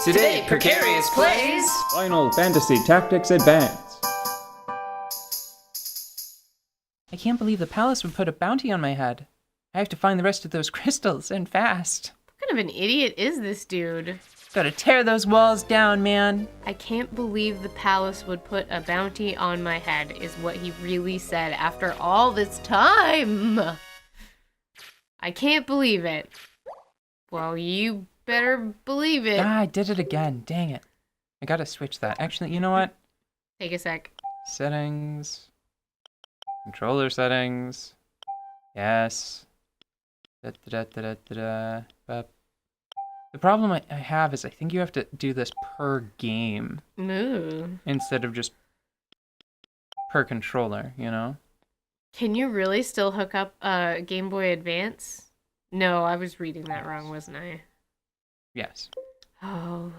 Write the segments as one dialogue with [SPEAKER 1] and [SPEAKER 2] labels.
[SPEAKER 1] Today, Precarious plays
[SPEAKER 2] Final Fantasy Tactics Advance.
[SPEAKER 3] I can't believe the palace would put a bounty on my head. I have to find the rest of those crystals, and fast.
[SPEAKER 1] What kind of an idiot is this dude?
[SPEAKER 3] Gotta tear those walls down, man.
[SPEAKER 1] I can't believe the palace would put a bounty on my head, is what he really said after all this time. I can't believe it. Well, you better believe it.
[SPEAKER 3] Ah, I did it again. Dang it. I gotta switch that. Actually, you know what?
[SPEAKER 1] Take a sec.
[SPEAKER 3] Settings. Controller settings. Yes. But the problem I have is I think you have to do this per game.
[SPEAKER 1] Ooh.
[SPEAKER 3] Instead of just per controller, you know?
[SPEAKER 1] Can you really still hook up a Game Boy Advance? No, I was reading that wrong, wasn't I?
[SPEAKER 3] Yes.
[SPEAKER 1] Oh.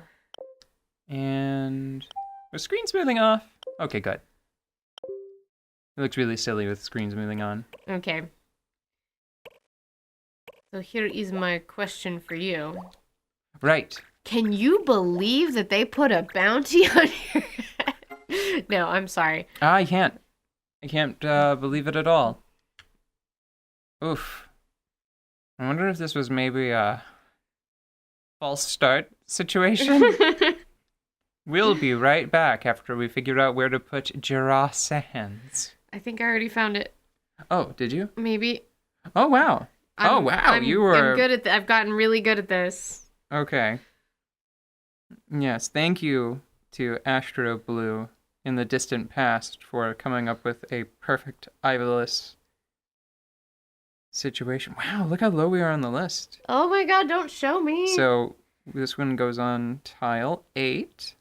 [SPEAKER 3] And was screen smoothing off? Okay, good. It looks really silly with screen smoothing on.
[SPEAKER 1] Okay. So here is my question for you.
[SPEAKER 3] Right.
[SPEAKER 1] Can you believe that they put a bounty on your head? No, I'm sorry.
[SPEAKER 3] I can't. I can't believe it at all. Oof. I wonder if this was maybe a false start situation. We'll be right back after we figure out where to put Jirasands.
[SPEAKER 1] I think I already found it.
[SPEAKER 3] Oh, did you?
[SPEAKER 1] Maybe.
[SPEAKER 3] Oh, wow. You were...
[SPEAKER 1] I'm good at I've gotten really good at this.
[SPEAKER 3] Okay. Yes, thank you to Astro Blue in the distant past for coming up with a perfect Ivalice situation. Wow, look how low we are on the list.
[SPEAKER 1] Oh my god, don't show me.
[SPEAKER 3] So this one goes on tile 8,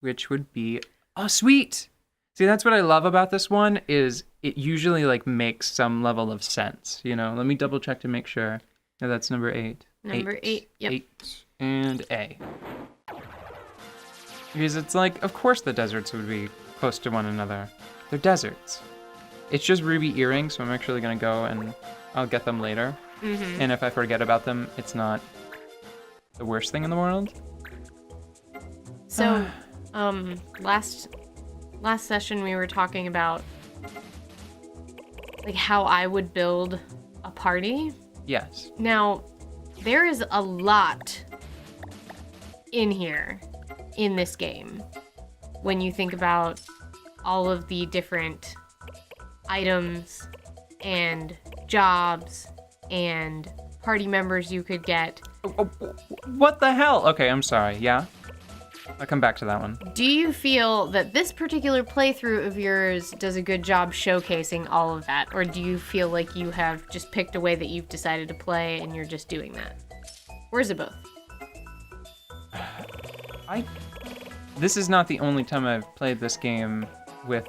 [SPEAKER 3] which would be... Oh, sweet! See, that's what I love about this one, is it usually, like, makes some level of sense, you know? Let me double check to make sure. No, that's number 8.
[SPEAKER 1] Number 8, yep.
[SPEAKER 3] 8 and A. Because it's like, of course the deserts would be close to one another. They're deserts. It's just ruby earrings, so I'm actually going to go and I'll get them later.
[SPEAKER 1] Mm-hmm.
[SPEAKER 3] And if I forget about them, it's not the worst thing in the world.
[SPEAKER 1] So, last session we were talking about, like, how I would build a party.
[SPEAKER 3] Yes.
[SPEAKER 1] Now, there is a lot in here, in this game, when you think about all of the different items and jobs and party members you could get.
[SPEAKER 3] What the hell? Okay, I'm sorry. Yeah? I'll come back to that one.
[SPEAKER 1] Do you feel that this particular playthrough of yours does a good job showcasing all of that? Or do you feel like you have just picked a way that you've decided to play and you're just doing that? Or is it both?
[SPEAKER 3] This is not the only time I've played this game with,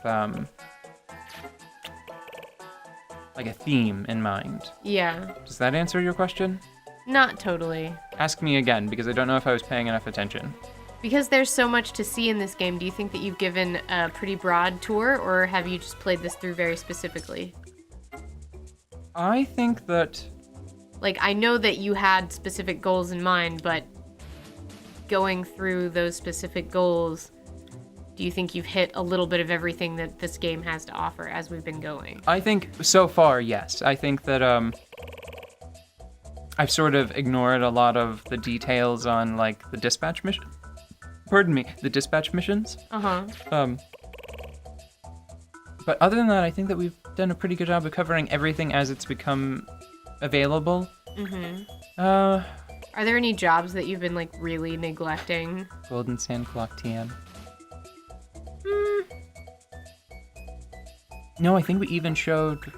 [SPEAKER 3] like a theme in mind.
[SPEAKER 1] Yeah.
[SPEAKER 3] Does that answer your question?
[SPEAKER 1] Not totally.
[SPEAKER 3] Ask me again, because I don't know if I was paying enough attention.
[SPEAKER 1] Because there's so much to see in this game, do you think that you've given a pretty broad tour, or have you just played this through very specifically?
[SPEAKER 3] I think that...
[SPEAKER 1] Like, I know that you had specific goals in mind, but going through those specific goals, do you think you've hit a little bit of everything that this game has to offer as we've been going?
[SPEAKER 3] I think, so far, yes. I think that, I've sort of ignored a lot of the details on, like, the dispatch mission. Pardon me, the dispatch missions.
[SPEAKER 1] Uh-huh.
[SPEAKER 3] But other than that, I think that we've done a pretty good job of covering everything as it's become available.
[SPEAKER 1] Mm-hmm.
[SPEAKER 3] Are
[SPEAKER 1] there any jobs that you've been, like, really neglecting?
[SPEAKER 3] Golden Sand Clock TM. No, I think we even showed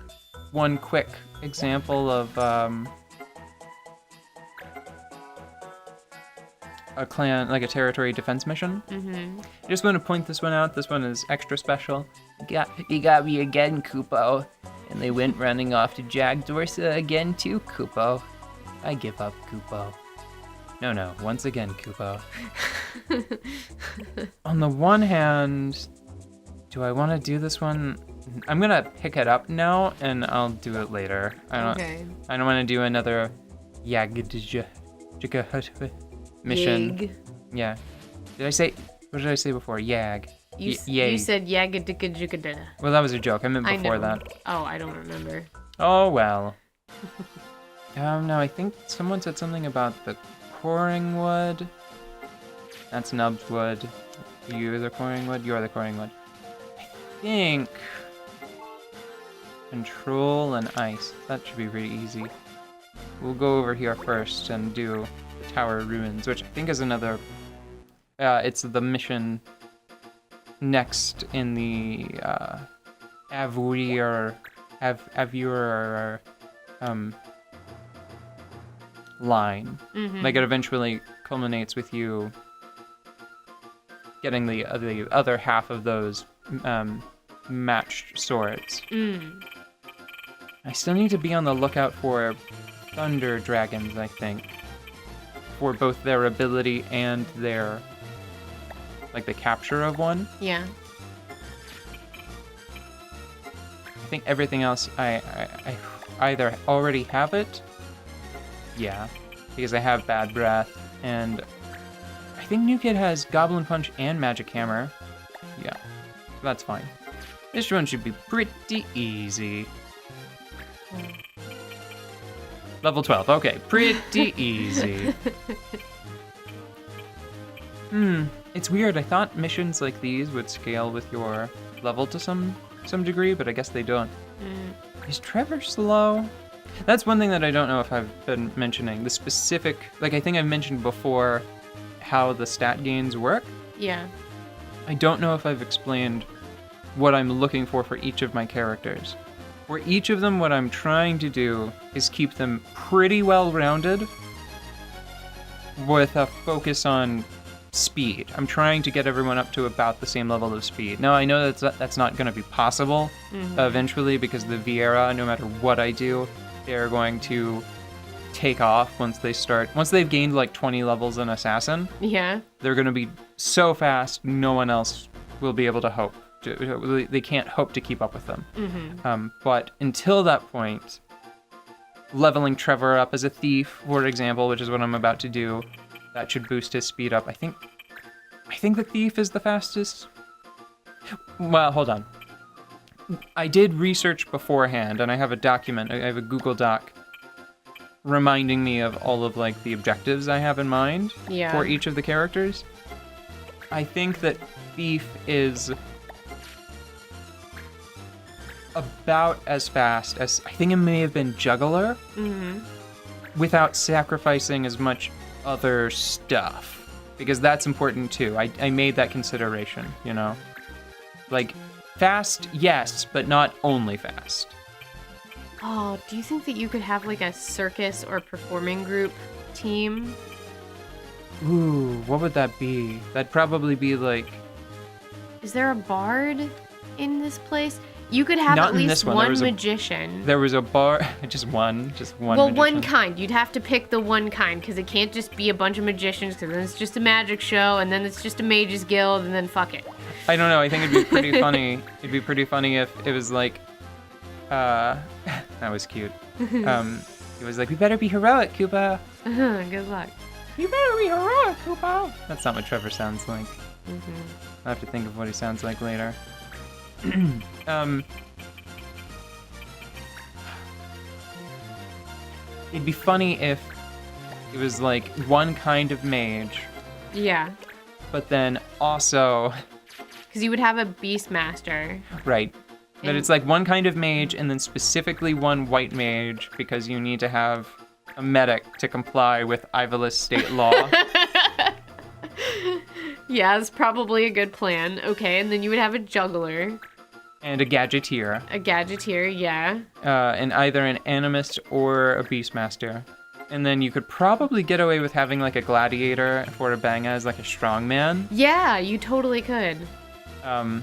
[SPEAKER 3] one quick example of, a clan, like a territory defense mission.
[SPEAKER 1] Mm-hmm.
[SPEAKER 3] I just want to point this one out. This one is extra special. You got me again, Kupo. And they went running off to Jagdorsa again too, Kupo. I give up, Kupo. No, once again, Kupo. On the one hand, do I want to do this one? I'm gonna pick it up now, and I'll do it later. I don't want to do another mission.
[SPEAKER 1] Yag.
[SPEAKER 3] Yeah. What did I say before? Yag.
[SPEAKER 1] You
[SPEAKER 3] Yay.
[SPEAKER 1] said yagadikajukada.
[SPEAKER 3] Well, that was a joke. I meant
[SPEAKER 1] I
[SPEAKER 3] before
[SPEAKER 1] know.
[SPEAKER 3] that.
[SPEAKER 1] Oh, I don't remember.
[SPEAKER 3] Oh, well. No, I think someone said something about the coring wood. That's Nub's wood. You the coring wood? You're the coring wood. I think... Control and ice. That should be pretty easy. We'll go over here first and do the Tower Ruins, which I think is another... it's the mission next in the Avuir line.
[SPEAKER 1] Mm-hmm.
[SPEAKER 3] Like it eventually culminates with you getting the other half of those matched swords.
[SPEAKER 1] Mm.
[SPEAKER 3] I still need to be on the lookout for thunder dragons, I think, for both their ability and their like the capture of one.
[SPEAKER 1] Yeah.
[SPEAKER 3] I think everything else I either already have it, yeah, because I have Bad Breath, and I think New Kid has Goblin Punch and Magic Hammer. Yeah, that's fine. This run should be pretty easy. Level 12, okay, pretty easy. It's weird, I thought missions like these would scale with your level to some degree, but I guess they don't. Is Trevor slow? That's one thing that I don't know if I've been mentioning. The specific, like I think I've mentioned before how the stat gains work.
[SPEAKER 1] Yeah.
[SPEAKER 3] I don't know if I've explained what I'm looking for each of my characters. For each of them, what I'm trying to do is keep them pretty well-rounded with a focus on speed. I'm trying to get everyone up to about the same level of speed. Now, I know that's not going to be possible eventually because the Vieira, no matter what I do, they're going to take off once they've gained like 20 levels in Assassin.
[SPEAKER 1] Yeah.
[SPEAKER 3] They're going to be so fast, no one else will be able to hope. They can't hope to keep up with them. But until that point, leveling Trevor up as a thief, for example, which is what I'm about to do, that should boost his speed up. I think the thief is the fastest. Well, hold on. I did research beforehand, and I have a document. I have a Google Doc reminding me of all of like the objectives I have in mind for each of the characters. I think that thief is about as fast as I think it may have been juggler, without sacrificing as much other stuff, because that's important too. I made that consideration, you know, like fast, yes, but not only fast.
[SPEAKER 1] Oh, do you think that you could have like a circus or performing group team?
[SPEAKER 3] Ooh, what would that be? That'd probably be like...
[SPEAKER 1] Is there a bard in this place? You could have
[SPEAKER 3] Not
[SPEAKER 1] at
[SPEAKER 3] in
[SPEAKER 1] least
[SPEAKER 3] this one.
[SPEAKER 1] one magician.
[SPEAKER 3] There was a bar... just one
[SPEAKER 1] Well,
[SPEAKER 3] magician.
[SPEAKER 1] one kind. You'd have to pick the one kind, because it can't just be a bunch of magicians, because then it's just a magic show, and then it's just a mages guild, and then fuck it.
[SPEAKER 3] I don't know, I think it'd be pretty funny. It'd be pretty funny if it was like... that was cute. It was like, we better be heroic, Koopa.
[SPEAKER 1] Good luck.
[SPEAKER 3] You better be heroic, Koopa. That's not what Trevor sounds like. I'll have to think of what he sounds like later. It'd be funny if it was like one kind of mage,
[SPEAKER 1] Yeah.
[SPEAKER 3] but then also,
[SPEAKER 1] Because you would have a beastmaster.
[SPEAKER 3] right, that it's like one kind of mage and then specifically one white mage because you need to have a medic to comply with Ivalus state law.
[SPEAKER 1] Yeah, that's probably a good plan. Okay, and then you would have a juggler.
[SPEAKER 3] And a gadgeteer.
[SPEAKER 1] A gadgeteer, yeah.
[SPEAKER 3] And either an animist or a beastmaster. And then you could probably get away with having like a gladiator for a bang as like a strongman.
[SPEAKER 1] Yeah, you totally could.
[SPEAKER 3] I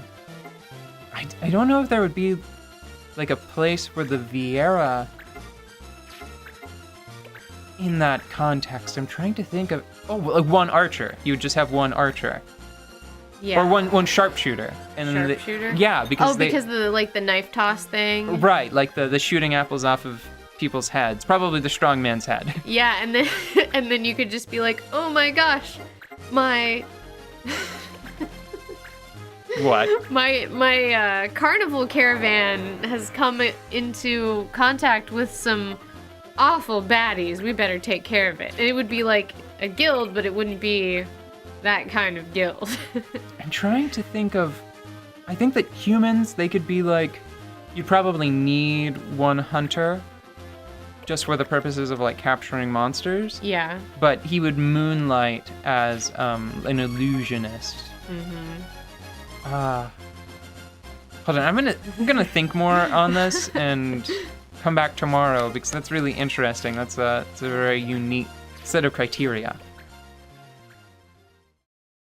[SPEAKER 3] don't know if there would be like a place for the Vieira in that context. I'm trying to think of, like one archer. You would just have one archer.
[SPEAKER 1] Yeah.
[SPEAKER 3] Or one sharpshooter. And then
[SPEAKER 1] Sharpshooter?
[SPEAKER 3] yeah, because
[SPEAKER 1] because the like the knife toss thing.
[SPEAKER 3] Right, like the shooting apples off of people's heads. Probably the strongman's head.
[SPEAKER 1] Yeah, and then And then you could just be like, oh my gosh, my
[SPEAKER 3] What?
[SPEAKER 1] my carnival caravan has come into contact with some awful baddies. We better take care of it. And it would be like a guild, but it wouldn't be that kind of guild.
[SPEAKER 3] I'm trying to think of... I think that humans, they could be like... You'd probably need one hunter just for the purposes of like capturing monsters.
[SPEAKER 1] Yeah.
[SPEAKER 3] But he would moonlight as an illusionist. Hold on, I'm gonna think more on this and come back tomorrow because that's really interesting. It's a very unique set of criteria.